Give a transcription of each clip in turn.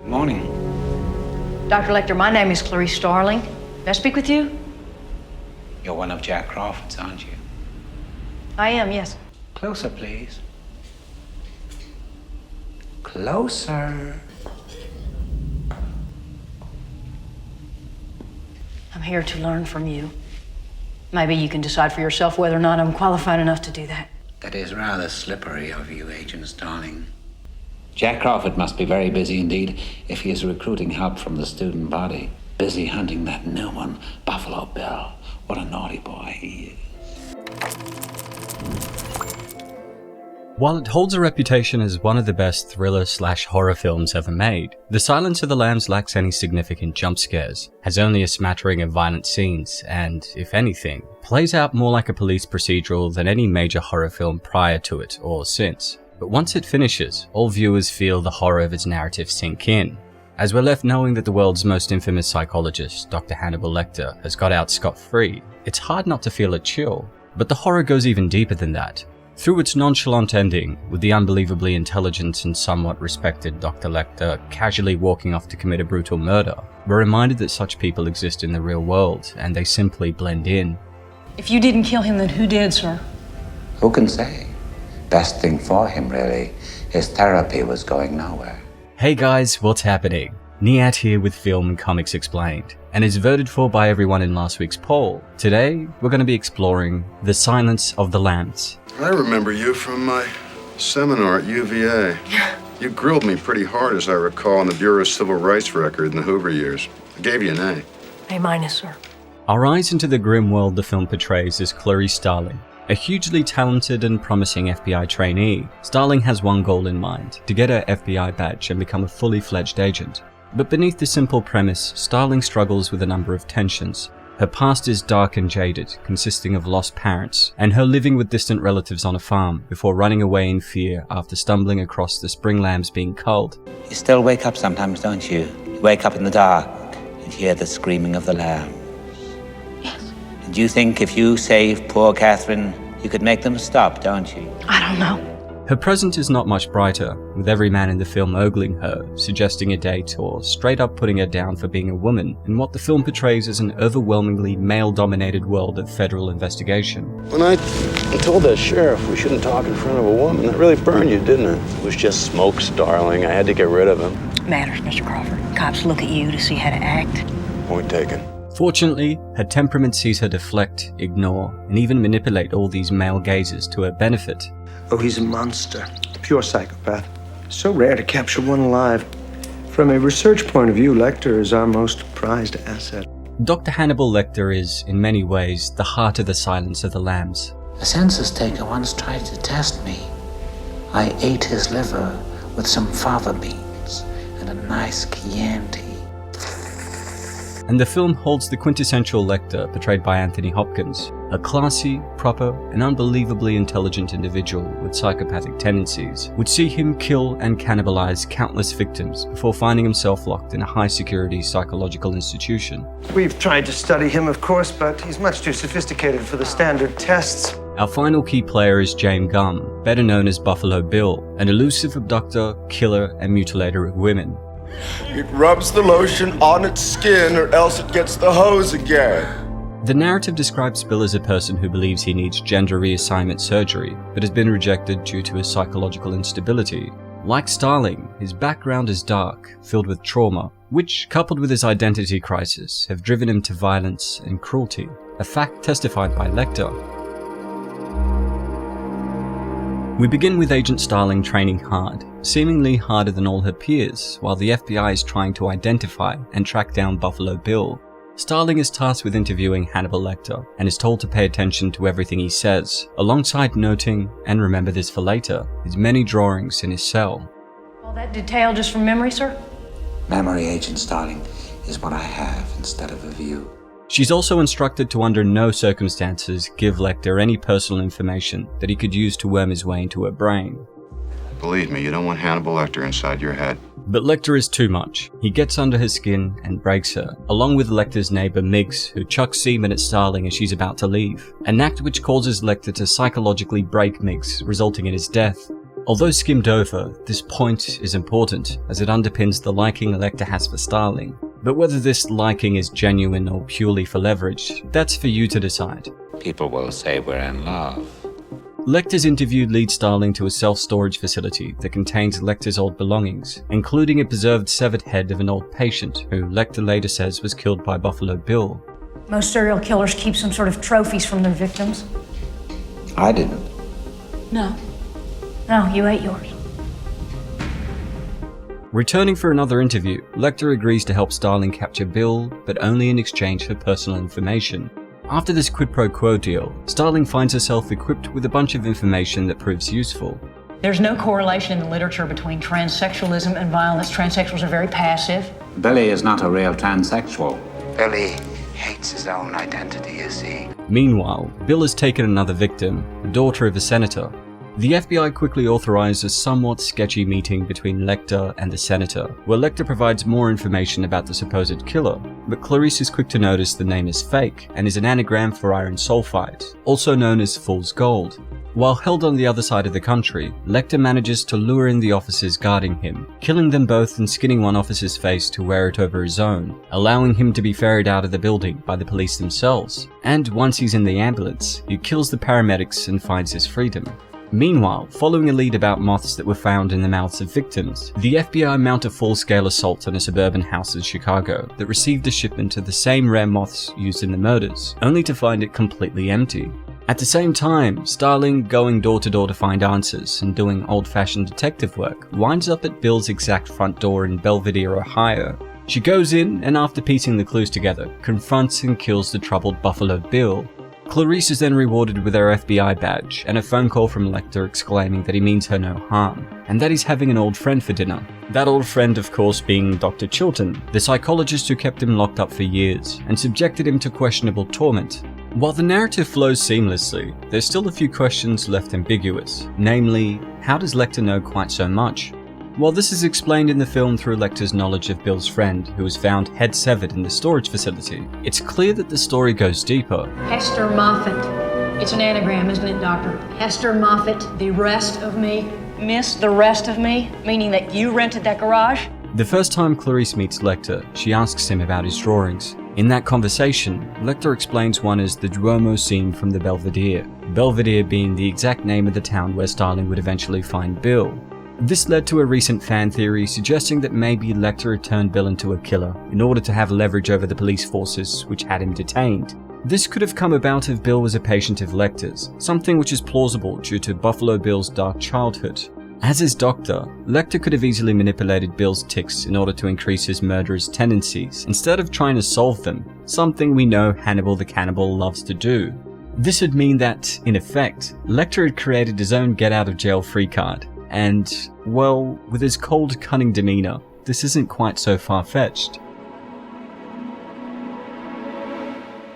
Morning. Dr. Lecter, my name is Clarice Starling. May I speak with you? You're one of Jack Crawford's, aren't you? I am, yes. Closer, please. Closer. I'm here to learn from you. Maybe you can decide for yourself whether or not I'm qualified enough to do that. That is rather slippery of you, Agent Starling. Jack Crawford must be very busy indeed if he is recruiting help from the student body. Busy hunting that new one, Buffalo Bill. What a naughty boy he is. While it holds a reputation as one of the best thriller/horror films ever made, The Silence of the Lambs lacks any significant jump scares, has only a smattering of violent scenes, and, if anything, plays out more like a police procedural than any major horror film prior to it or since. But once it finishes, all viewers feel the horror of its narrative sink in, as we're left knowing that the world's most infamous psychologist, Dr. Hannibal Lecter, has got out scot-free. It's hard not to feel a chill, but the horror goes even deeper than that. Through its nonchalant ending, with the unbelievably intelligent and somewhat respected Dr. Lecter casually walking off to commit a brutal murder, we're reminded that such people exist in the real world, and they simply blend in. If you didn't kill him, then who did, sir? Who can say? Best thing for him, really. His therapy was going nowhere. Hey guys, what's happening? Nihat here with Film and Comics Explained, and as voted for by everyone in last week's poll, today we're going to be exploring The Silence of the Lambs. I remember you from my seminar at UVA. You grilled me pretty hard, as I recall, on the Bureau of Civil Rights record in the Hoover years. I gave you an A. A-, sir. Our eyes into the grim world the film portrays is Clarice Starling. A hugely talented and promising FBI trainee, Starling has one goal in mind, to get her FBI badge and become a fully fledged agent. But beneath the simple premise, Starling struggles with a number of tensions. Her past is dark and jaded, consisting of lost parents, and her living with distant relatives on a farm before running away in fear after stumbling across the spring lambs being culled. You still wake up sometimes, don't you? You wake up in the dark and hear the screaming of the lambs. Yes. And you think if you save poor Catherine, you could make them stop, don't you? I don't know. Her present is not much brighter, with every man in the film ogling her, suggesting a date, or straight up putting her down for being a woman in what the film portrays as an overwhelmingly male-dominated world of federal investigation. When I told that sheriff we shouldn't talk in front of a woman, that really burned you, didn't it? It was just smoke, Starling. I had to get rid of him. Matters, Mr. Crawford. Cops look at you to see how to act. Point taken. Fortunately, her temperament sees her deflect, ignore, and even manipulate all these male gazes to her benefit. Oh, he's a monster. Pure psychopath. So rare to capture one alive. From a research point of view, Lecter is our most prized asset. Dr. Hannibal Lecter is, in many ways, the heart of The Silence of the Lambs. A census taker once tried to test me. I ate his liver with some fava beans and a nice Chianti. And the film holds the quintessential Lecter portrayed by Anthony Hopkins, a classy, proper, and unbelievably intelligent individual with psychopathic tendencies, would see him kill and cannibalize countless victims before finding himself locked in a high-security psychological institution. We've tried to study him, of course, but he's much too sophisticated for the standard tests. Our final key player is James Gumb, better known as Buffalo Bill, an elusive abductor, killer, and mutilator of women. It rubs the lotion on its skin or else it gets the hose again. The narrative describes Bill as a person who believes he needs gender reassignment surgery, but has been rejected due to his psychological instability. Like Starling, his background is dark, filled with trauma, which, coupled with his identity crisis, have driven him to violence and cruelty, a fact testified by Lecter. We begin with Agent Starling training hard, seemingly harder than all her peers, while the FBI is trying to identify and track down Buffalo Bill. Starling is tasked with interviewing Hannibal Lecter, and is told to pay attention to everything he says, alongside noting, and remember this for later, his many drawings in his cell. All that detail just from memory, sir? Memory, Agent Starling, is what I have instead of a view. She's also instructed to under no circumstances give Lecter any personal information that he could use to worm his way into her brain. Believe me, you don't want Hannibal Lecter inside your head. But Lecter is too much. He gets under her skin and breaks her, along with Lecter's neighbor Miggs, who chucks semen at Starling as she's about to leave, an act which causes Lecter to psychologically break Miggs, resulting in his death. Although skimmed over, this point is important as it underpins the liking Lecter has for Starling. But whether this liking is genuine or purely for leverage, that's for you to decide. People will say we're in love. Lecter's interview leads Starling to a self-storage facility that contains Lecter's old belongings, including a preserved severed head of an old patient who Lecter later says was killed by Buffalo Bill. Most serial killers keep some sort of trophies from their victims. I didn't. No. No, you ate yours. Returning for another interview, Lecter agrees to help Starling capture Bill, but only in exchange for personal information. After this quid pro quo deal, Starling finds herself equipped with a bunch of information that proves useful. There's no correlation in the literature between transsexualism and violence. Transsexuals are very passive. Billy is not a real transsexual. Billy hates his own identity, you see. Meanwhile, Bill has taken another victim, the daughter of a senator. The FBI quickly authorizes a somewhat sketchy meeting between Lecter and the senator, where Lecter provides more information about the supposed killer, but Clarice is quick to notice the name is fake and is an anagram for iron sulfide, also known as fool's gold. While held on the other side of the country, Lecter manages to lure in the officers guarding him, killing them both and skinning one officer's face to wear it over his own, allowing him to be ferried out of the building by the police themselves. And once he's in the ambulance, he kills the paramedics and finds his freedom. Meanwhile, following a lead about moths that were found in the mouths of victims, the FBI mount a full-scale assault on a suburban house in Chicago that received a shipment of the same rare moths used in the murders, only to find it completely empty. At the same time, Starling, going door to door to find answers and doing old-fashioned detective work, winds up at Bill's exact front door in Belvidere, Ohio. She goes in and, after piecing the clues together, confronts and kills the troubled Buffalo Bill. Clarice is then rewarded with her FBI badge and a phone call from Lecter exclaiming that he means her no harm, and that he's having an old friend for dinner. That old friend, of course, being Dr. Chilton, the psychologist who kept him locked up for years and subjected him to questionable torment. While the narrative flows seamlessly, there's still a few questions left ambiguous, namely, how does Lecter know quite so much? While this is explained in the film through Lecter's knowledge of Bill's friend, who was found head severed in the storage facility, it's clear that the story goes deeper. Hester Moffat. It's an anagram, isn't it, Doctor? Hester Moffat, the rest of me. Miss, the rest of me? Meaning that you rented that garage? The first time Clarice meets Lecter, she asks him about his drawings. In that conversation, Lecter explains one as the Duomo scene from the Belvedere, Belvedere being the exact name of the town where Starling would eventually find Bill. This led to a recent fan theory suggesting that maybe Lecter had turned Bill into a killer in order to have leverage over the police forces which had him detained. This could have come about if Bill was a patient of Lecter's, something which is plausible due to Buffalo Bill's dark childhood. As his doctor, Lecter could have easily manipulated Bill's tics in order to increase his murderous tendencies, instead of trying to solve them, something we know Hannibal the Cannibal loves to do. This would mean that, in effect, Lecter had created his own get-out-of-jail-free card. And, well, with his cold, cunning demeanor, this isn't quite so far-fetched.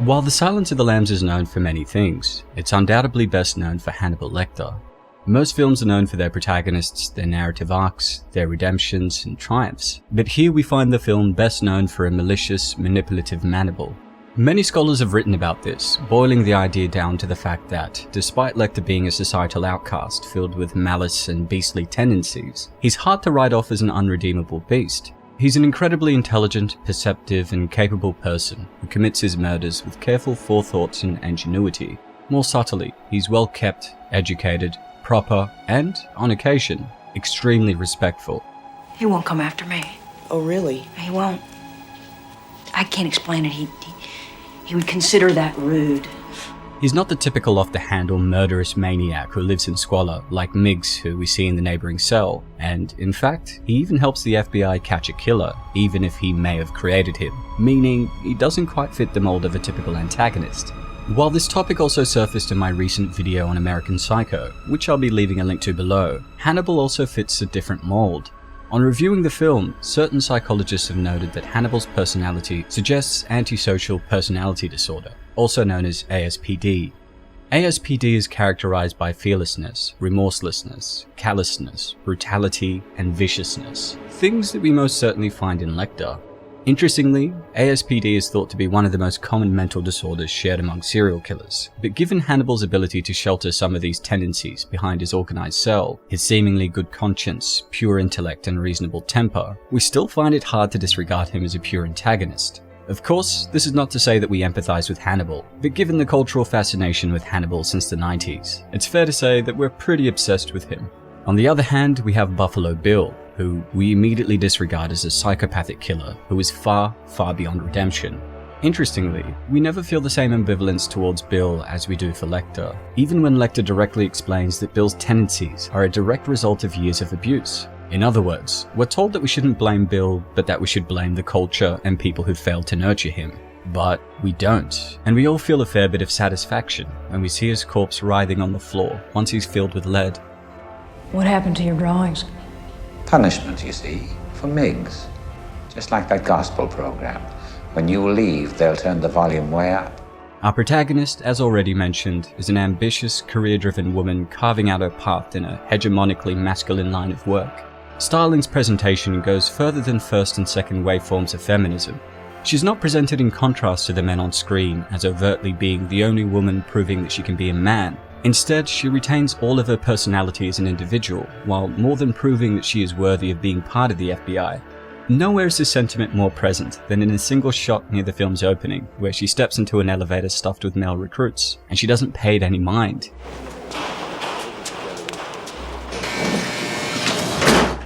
While The Silence of the Lambs is known for many things, it's undoubtedly best known for Hannibal Lecter. Most films are known for their protagonists, their narrative arcs, their redemptions and triumphs, but here we find the film best known for a malicious, manipulative Hannibal. Many scholars have written about this, boiling the idea down to the fact that, despite Lecter being a societal outcast filled with malice and beastly tendencies, he's hard to write off as an unredeemable beast. He's an incredibly intelligent, perceptive, and capable person who commits his murders with careful forethought and ingenuity. More subtly, he's well kept, educated, proper, and, on occasion, extremely respectful. He won't come after me. Oh, really? He won't. I can't explain it. He would consider that rude. He's not the typical off-the-handle murderous maniac who lives in squalor, like Miggs, who we see in the neighboring cell, and, in fact, he even helps the FBI catch a killer, even if he may have created him, meaning he doesn't quite fit the mold of a typical antagonist. While this topic also surfaced in my recent video on American Psycho, which I'll be leaving a link to below, Hannibal also fits a different mold. On reviewing the film, certain psychologists have noted that Hannibal's personality suggests antisocial personality disorder, also known as ASPD. ASPD is characterized by fearlessness, remorselessness, callousness, brutality, and viciousness, things that we most certainly find in Lecter. Interestingly, ASPD is thought to be one of the most common mental disorders shared among serial killers, but given Hannibal's ability to shelter some of these tendencies behind his organized cell, his seemingly good conscience, pure intellect and reasonable temper, we still find it hard to disregard him as a pure antagonist. Of course, this is not to say that we empathize with Hannibal, but given the cultural fascination with Hannibal since the 90s, it's fair to say that we're pretty obsessed with him. On the other hand, we have Buffalo Bill, who we immediately disregard as a psychopathic killer who is far, far beyond redemption. Interestingly, we never feel the same ambivalence towards Bill as we do for Lecter, even when Lecter directly explains that Bill's tendencies are a direct result of years of abuse. In other words, we're told that we shouldn't blame Bill, but that we should blame the culture and people who failed to nurture him. But we don't, and we all feel a fair bit of satisfaction when we see his corpse writhing on the floor once he's filled with lead. What happened to your drawings? Punishment, you see, for MIGs. Just like that gospel program. When you leave, they'll turn the volume way up. Our protagonist, as already mentioned, is an ambitious, career-driven woman carving out her path in a hegemonically masculine line of work. Starling's presentation goes further than first and second wave forms of feminism. She's not presented in contrast to the men on screen as overtly being the only woman proving that she can be a man. Instead, she retains all of her personality as an individual, while more than proving that she is worthy of being part of the FBI. Nowhere is this sentiment more present than in a single shot near the film's opening, where she steps into an elevator stuffed with male recruits, and she doesn't pay it any mind.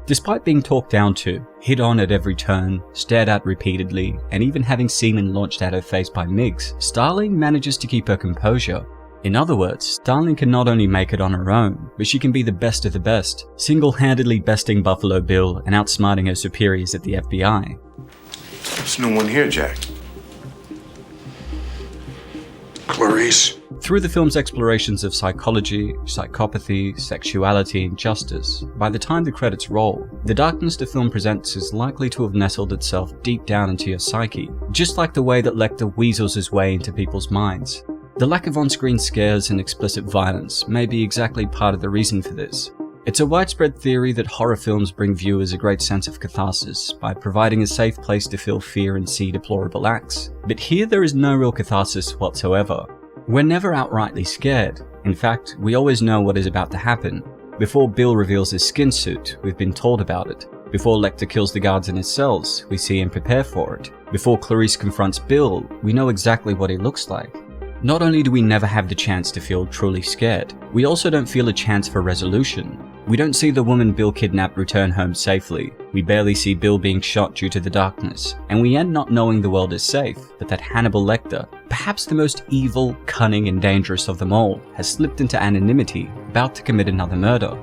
Despite being talked down to, hit on at every turn, stared at repeatedly, and even having semen launched at her face by MIGs, Starling manages to keep her composure. In other words, Starling can not only make it on her own, but she can be the best of the best, single-handedly besting Buffalo Bill and outsmarting her superiors at the FBI. There's no one here, Jack. Clarice. Through the film's explorations of psychology, psychopathy, sexuality, and justice, by the time the credits roll, the darkness the film presents is likely to have nestled itself deep down into your psyche, just like the way that Lecter weasels his way into people's minds. The lack of on-screen scares and explicit violence may be exactly part of the reason for this. It's a widespread theory that horror films bring viewers a great sense of catharsis by providing a safe place to feel fear and see deplorable acts. But here there is no real catharsis whatsoever. We're never outrightly scared. In fact, we always know what is about to happen. Before Bill reveals his skin suit, we've been told about it. Before Lecter kills the guards in his cells, we see him prepare for it. Before Clarice confronts Bill, we know exactly what he looks like. Not only do we never have the chance to feel truly scared, we also don't feel a chance for resolution. We don't see the woman Bill kidnapped return home safely, we barely see Bill being shot due to the darkness, and we end not knowing the world is safe, but that Hannibal Lecter, perhaps the most evil, cunning and dangerous of them all, has slipped into anonymity, about to commit another murder.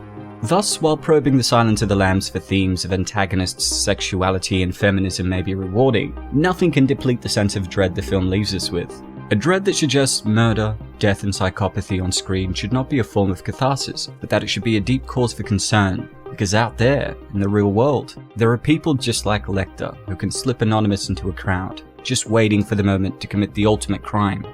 Thus, while probing the Silence of the Lambs for themes of antagonists, sexuality and feminism may be rewarding, nothing can deplete the sense of dread the film leaves us with. A dread that suggests murder, death and psychopathy on screen should not be a form of catharsis, but that it should be a deep cause for concern, because out there, in the real world, there are people just like Lecter who can slip anonymous into a crowd, just waiting for the moment to commit the ultimate crime.